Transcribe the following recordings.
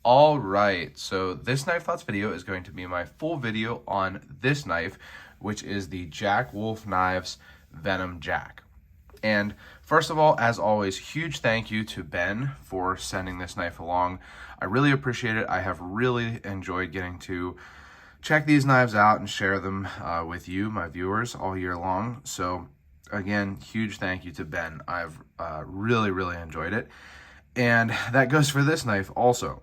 All right, so this Knife Thoughts video is going to be my full video on this knife, which is the Jack Wolf Knives Venom Jack. And first of all, as always, huge thank you to Ben for sending this knife along. I really appreciate it. I have really enjoyed getting to check these knives out and share them with you, my viewers, all year long. So again, huge thank you to Ben. I've really enjoyed it. And that goes for this knife also.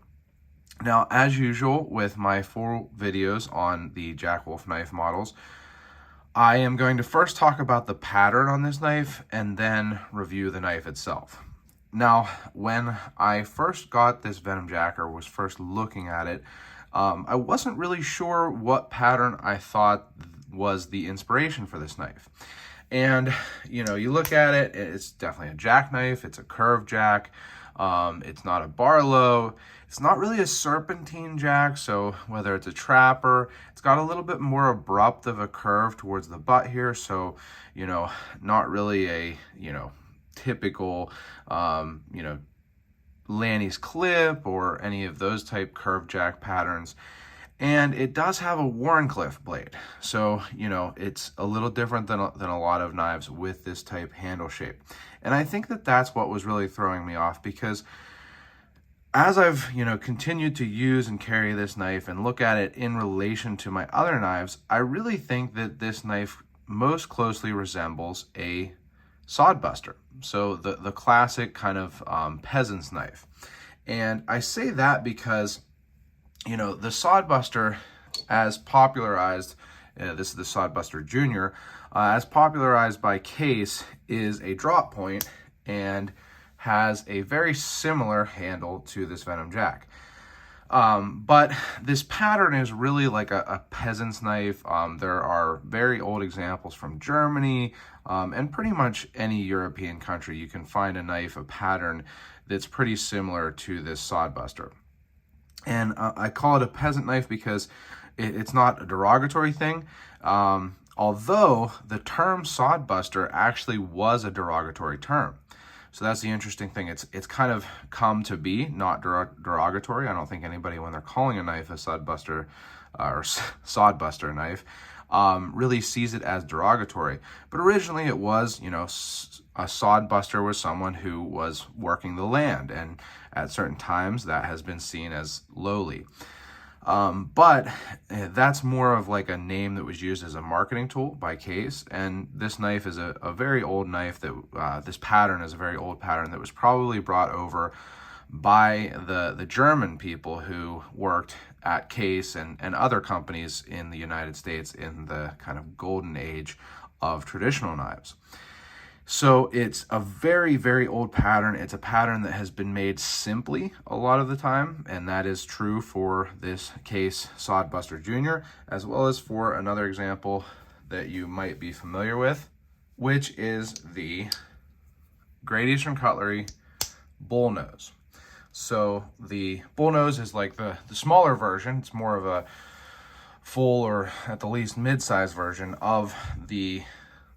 Now, as usual with my full videos on the Jack Wolf knife models, I am going to first talk about the pattern on this knife and then review the knife itself. Now, when I first got this Venom Jack, or was first looking at it, I wasn't really sure what pattern I thought was the inspiration for this knife. And, you know, you look at it, it's definitely a jackknife, it's a curved jack, it's not a Barlow, it's not really a serpentine jack, so whether it's a trapper, it's got a little bit more abrupt of a curve towards the butt here, so, you know, not really a, you know, typical, you know, Lanny's clip or any of those type curved jack patterns. And it does have a Wharncliffe blade, so, you know, it's a little different than a lot of knives with this type handle shape. And I think that that's what was really throwing me off, because as I've, you know, continued to use and carry this knife and look at it in relation to my other knives, I really think that this knife most closely resembles a sodbuster. So the classic kind of peasant's knife. And I say that because, you know, the sodbuster, as popularized, this is the Sodbuster Junior, as popularized by Case, is a drop point and has a very similar handle to this Venom Jack. But this pattern is really like a peasant's knife. There are very old examples from Germany and pretty much any European country. You can find a knife, a pattern that's pretty similar to this sodbuster. And I call it a peasant knife because it's not a derogatory thing. Although the term sodbuster actually was a derogatory term. So that's the interesting thing. It's kind of come to be not derogatory. I don't think anybody, when they're calling a knife a sodbuster or sodbuster knife, really sees it as derogatory. But originally it was, you know, a sodbuster was someone who was working the land, and at certain times that has been seen as lowly. But that's more of like a name that was used as a marketing tool by Case, and this knife is a very old knife that, this pattern is a very old pattern that was probably brought over by the German people who worked at Case and other companies in the United States in the kind of golden age of traditional knives. So it's a very old pattern. It's a pattern that has been made simply a lot of the time, and that is true for this Case Sodbuster Junior, as well as for another example that you might be familiar with, which is the Great Eastern Cutlery bullnose. So the bullnose is like the smaller version. It's more of a full, or at the least mid-size version of the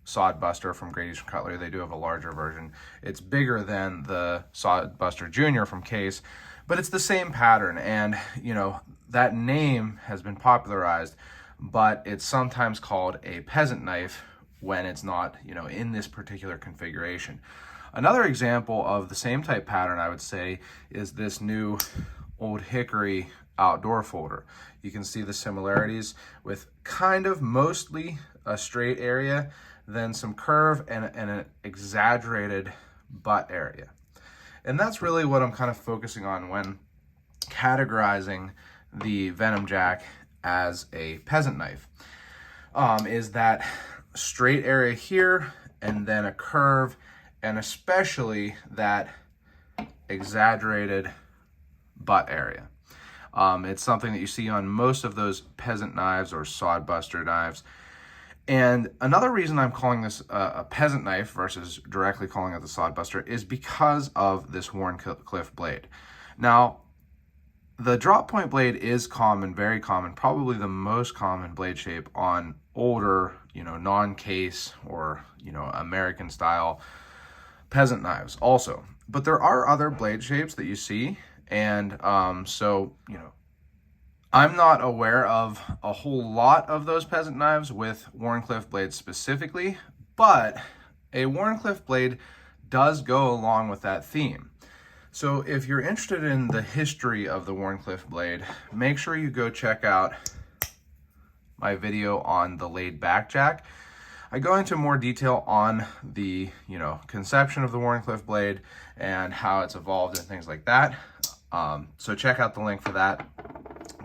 sodbuster from Great Eastern Cutlery. They do have a larger version. It's bigger than the Sodbuster Junior from Case, but it's the same pattern. And, you know, that name has been popularized, but it's sometimes called a peasant knife when it's not, you know, in this particular configuration. Another example of the same type pattern, I would say, is this new Old Hickory outdoor folder. You can see the similarities with kind of mostly a straight area, then some curve and an exaggerated butt area. And that's really what I'm kind of focusing on when categorizing the Venom Jack as a peasant knife, is that straight area here, and then a curve, and especially that exaggerated butt area. It's something that you see on most of those peasant knives or sodbuster knives. And another reason I'm calling this a peasant knife versus directly calling it the sodbuster is because of this Wharncliffe blade. Now, the drop point blade is common, very common, probably the most common blade shape on older, you know, non-Case or, you know, American style peasant knives also. But there are other blade shapes that you see And so, I'm not aware of a whole lot of those peasant knives with Wharncliffe blades specifically, but a Wharncliffe blade does go along with that theme. So if you're interested in the history of the Wharncliffe blade, make sure you go check out my video on the laid back jack. I go into more detail on the, conception of the Wharncliffe blade and how it's evolved and things like that. So check out the link for that.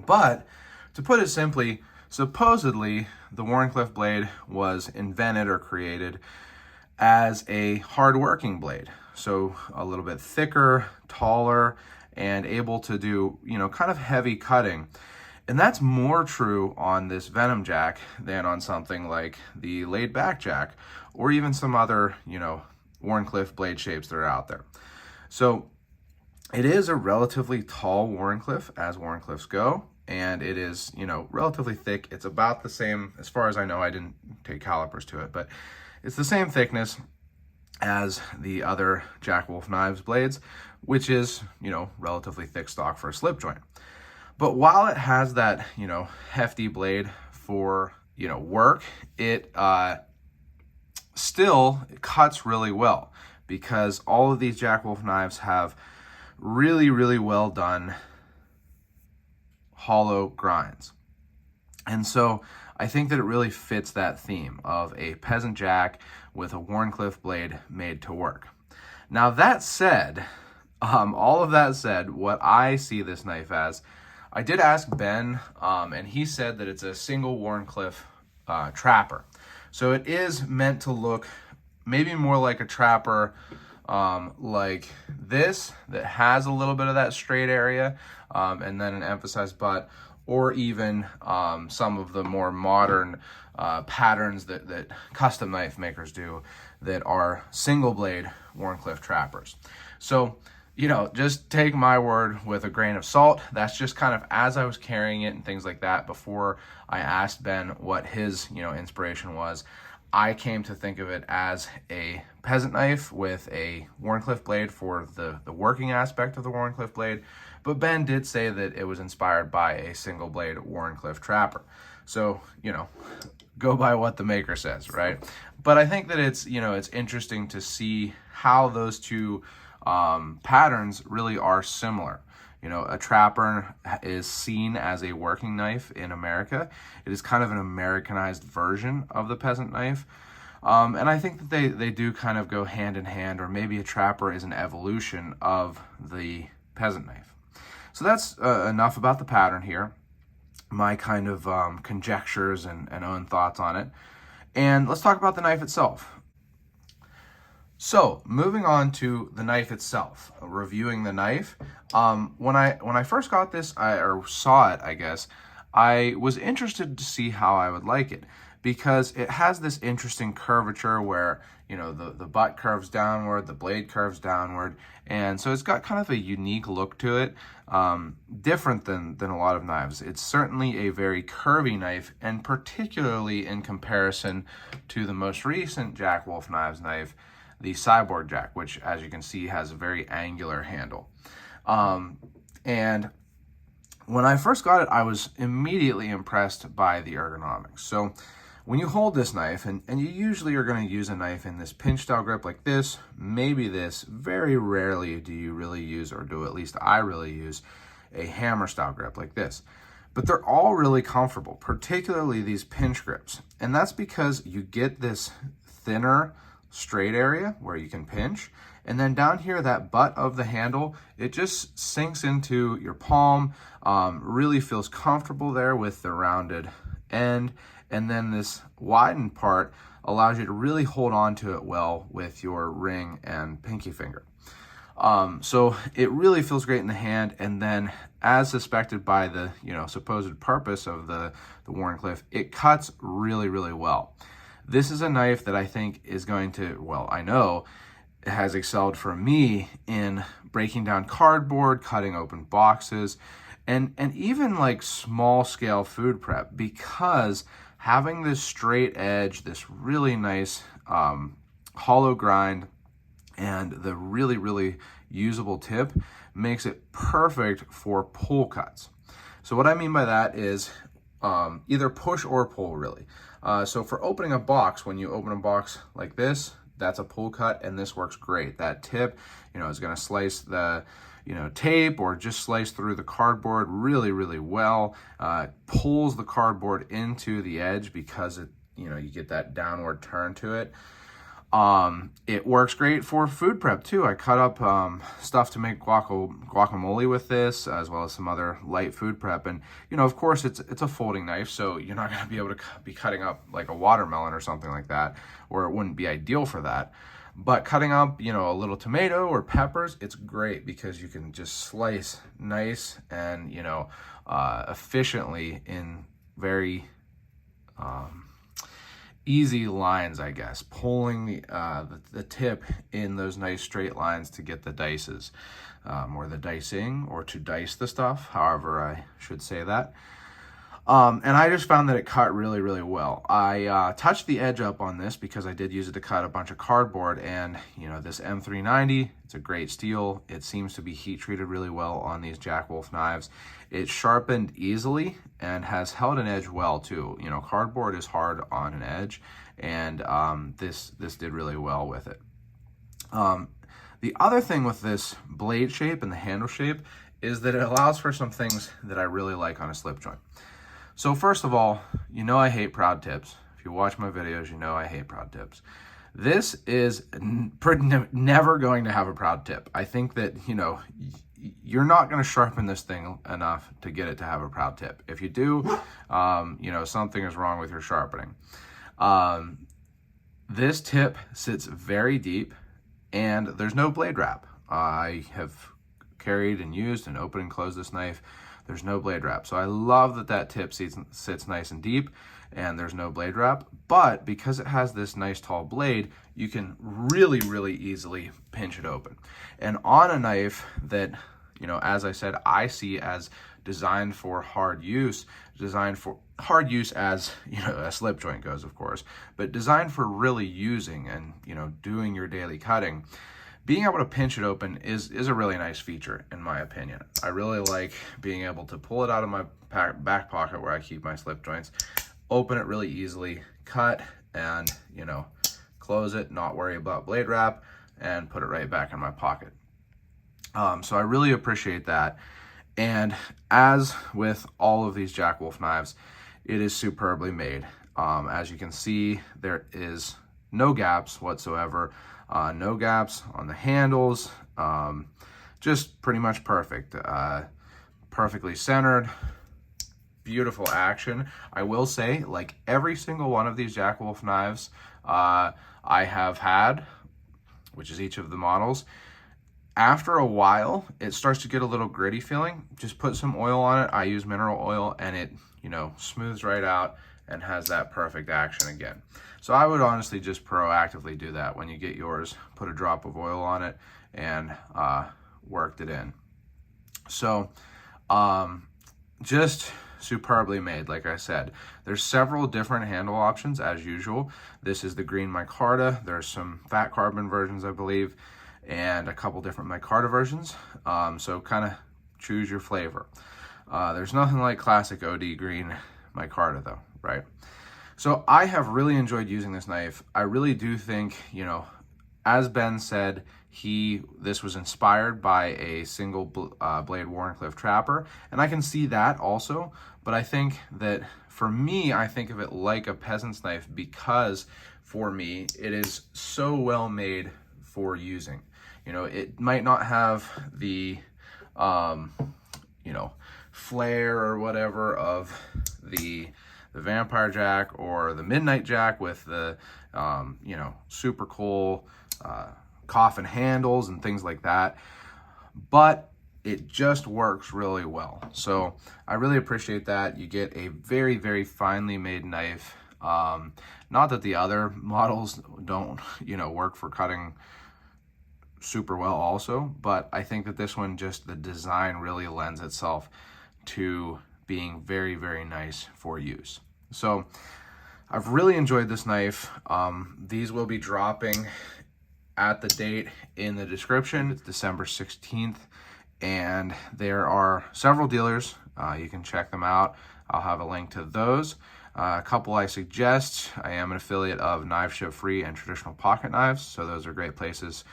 But to put it simply, supposedly the Wharncliffe blade was invented or created as a hard-working blade. So a little bit thicker, taller, and able to do, kind of heavy cutting. And that's more true on this Venom Jack than on something like the laid back jack or even some other, Wharncliffe blade shapes that are out there. So it is a relatively tall Wharncliffe as Wharncliffes go, and it is, relatively thick. It's about the same, as far as I know, I didn't take calipers to it, but it's the same thickness as the other Jack Wolf Knives blades, which is, relatively thick stock for a slip joint. But while it has that, hefty blade for, work, it still cuts really well, because all of these Jack Wolf knives have really, really well done hollow grinds. And so I think that it really fits that theme of a peasant jack with a Wharncliffe blade made to work. Now that said, all of that said, what I see this knife as, I did ask Ben, and he said that it's a single Wharncliffe trapper. So it is meant to look maybe more like a trapper like this, that has a little bit of that straight area and then an emphasized butt, or even some of the more modern patterns that custom knife makers do that are single blade Wharncliffe trappers. So, just take my word with a grain of salt. That's just kind of as I was carrying it and things like that before I asked Ben what his, inspiration was. I came to think of it as a peasant knife with a Wharncliffe blade for the working aspect of the Wharncliffe blade. But Ben did say that it was inspired by a single blade Wharncliffe trapper. So, go by what the maker says, right? But I think that it's, it's interesting to see how those two patterns really are similar. A trapper is seen as a working knife in America. It is kind of an Americanized version of the peasant knife. And I think that they do kind of go hand in hand, or maybe a trapper is an evolution of the peasant knife. So that's enough about the pattern here, my kind of conjectures and own thoughts on it. And let's talk about the knife itself. So moving on to the knife itself, reviewing the knife. When I first got this, or saw it, I guess, I was interested to see how I would like it, because it has this interesting curvature where, the butt curves downward, the blade curves downward, and so it's got kind of a unique look to it, different than a lot of knives. It's certainly a very curvy knife, and particularly in comparison to the most recent Jack Wolf Knives knife, the Cyborg Jack, which, as you can see, has a very angular handle. And when I first got it, I was immediately impressed by the ergonomics. So when you hold this knife, and you usually are going to use a knife in this pinch style grip like this, maybe this, very rarely do you really use, or do at least I really use, a hammer style grip like this. But they're all really comfortable, particularly these pinch grips. And that's because you get this thinner straight area where you can pinch, and then down here, that butt of the handle, it just sinks into your palm, really feels comfortable there with the rounded end, and then this widened part allows you to really hold on to it well with your ring and pinky finger. So it really feels great in the hand, and then as suspected by the supposed purpose of the Wharncliffe, it cuts really, really well. This is a knife that I think is going to, well, I know it has excelled for me in breaking down cardboard, cutting open boxes, and even like small scale food prep, because having this straight edge, this really nice hollow grind, and the really, really usable tip makes it perfect for pull cuts. So what I mean by that is either push or pull, really. So for opening a box, when you open a box like this, that's a pull cut, and this works great. That tip, is going to slice the, tape or just slice through the cardboard really, really well. Pulls the cardboard into the edge because it, you get that downward turn to it. It works great for food prep too. I cut up stuff to make guacamole with this, as well as some other light food prep. And of course, it's a folding knife, so you're not going to be able to be cutting up like a watermelon or something like that, or it wouldn't be ideal for that. But cutting up, a little tomato or peppers, it's great because you can just slice nice and efficiently in very easy lines, I guess, pulling the tip in those nice straight lines to get the dices, or the dicing, or to dice the stuff, however I should say that. And I just found that it cut really, really well. I touched the edge up on this because I did use it to cut a bunch of cardboard, and this M390, it's a great steel. It seems to be heat treated really well on these Jack Wolf knives. It sharpened easily and has held an edge well too. Cardboard is hard on an edge, and this did really well with it. The other thing with this blade shape and the handle shape is that it allows for some things that I really like on a slip joint. So first of all, I hate proud tips. If you watch my videos, I hate proud tips. This is never going to have a proud tip. I think that, you're not going to sharpen this thing enough to get it to have a proud tip. If you do, something is wrong with your sharpening. This tip sits very deep, and there's no blade wrap. I have carried and used and opened and closed this knife. There's no blade wrap. So I love that tip sits nice and deep, and there's no blade wrap. But because it has this nice tall blade, you can really, really easily pinch it open. And on a knife that, as I said, I see as designed for hard use, as, a slip joint goes, of course, but designed for really using and, doing your daily cutting, being able to pinch it open is a really nice feature, in my opinion. I really like being able to pull it out of my back pocket where I keep my slip joints, open it really easily, cut, and, close it, not worry about blade wrap, and put it right back in my pocket. So I really appreciate that. And as with all of these Jack Wolf knives, it is superbly made. As you can see, there is no gaps whatsoever. No gaps on the handles, just pretty much perfect. Perfectly centered, beautiful action. I will say, like every single one of these Jack Wolf knives I have had, which is each of the models, after a while, it starts to get a little gritty feeling. Just put some oil on it. I use mineral oil, and it, smooths right out and has that perfect action again. So I would honestly just proactively do that when you get yours. Put a drop of oil on it and worked it in. So just superbly made, like I said. There's several different handle options as usual. This is the green micarta. There's some fat carbon versions, I believe, and a couple different micarta versions. So kind of choose your flavor. There's nothing like classic OD green micarta though, right? So I have really enjoyed using this knife. I really do think, as Ben said, this was inspired by a single blade Wharncliffe trapper, and I can see that also, but I think that for me, I think of it like a peasant's knife because for me, it is so well made for using. It might not have the, flair or whatever of the Vampire Jack or the Midnight Jack with the, super cool coffin handles and things like that. But it just works really well. So I really appreciate that. You get a very, very finely made knife. Not that the other models don't, work for cutting super well also, but I think that this one, just the design really lends itself to being very, very nice for use. So I've really enjoyed this knife. These will be dropping at the date in the description. It's December 16th, and there are several dealers. You can check them out. I'll have a link to those. A couple I suggest. I am an affiliate of Knife Ship Free and Traditional Pocket Knives, so those are great places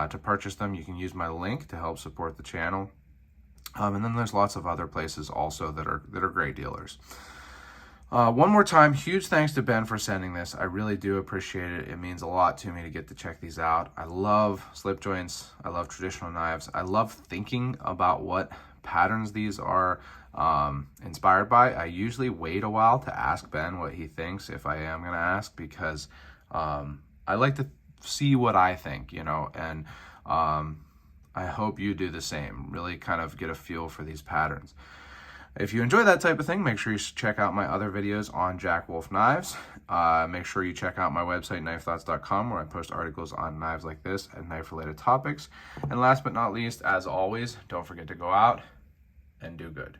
to purchase them. You can use my link to help support the channel. And then there's lots of other places also that are great dealers. One more time, huge thanks to Ben for sending this. I really do appreciate it. It means a lot to me to get to check these out. I love slip joints. I love traditional knives. I love thinking about what patterns these are inspired by. I usually wait a while to ask Ben what he thinks, if I am going to ask, because I like to see what I think, you know, and I hope you do the same. Really kind of get a feel for these patterns. If you enjoy that type of thing, make sure you check out my other videos on Jack Wolf knives. Make sure you check out my website, knifethoughts.com, where I post articles on knives like this and knife-related topics. And last but not least, as always, don't forget to go out and do good.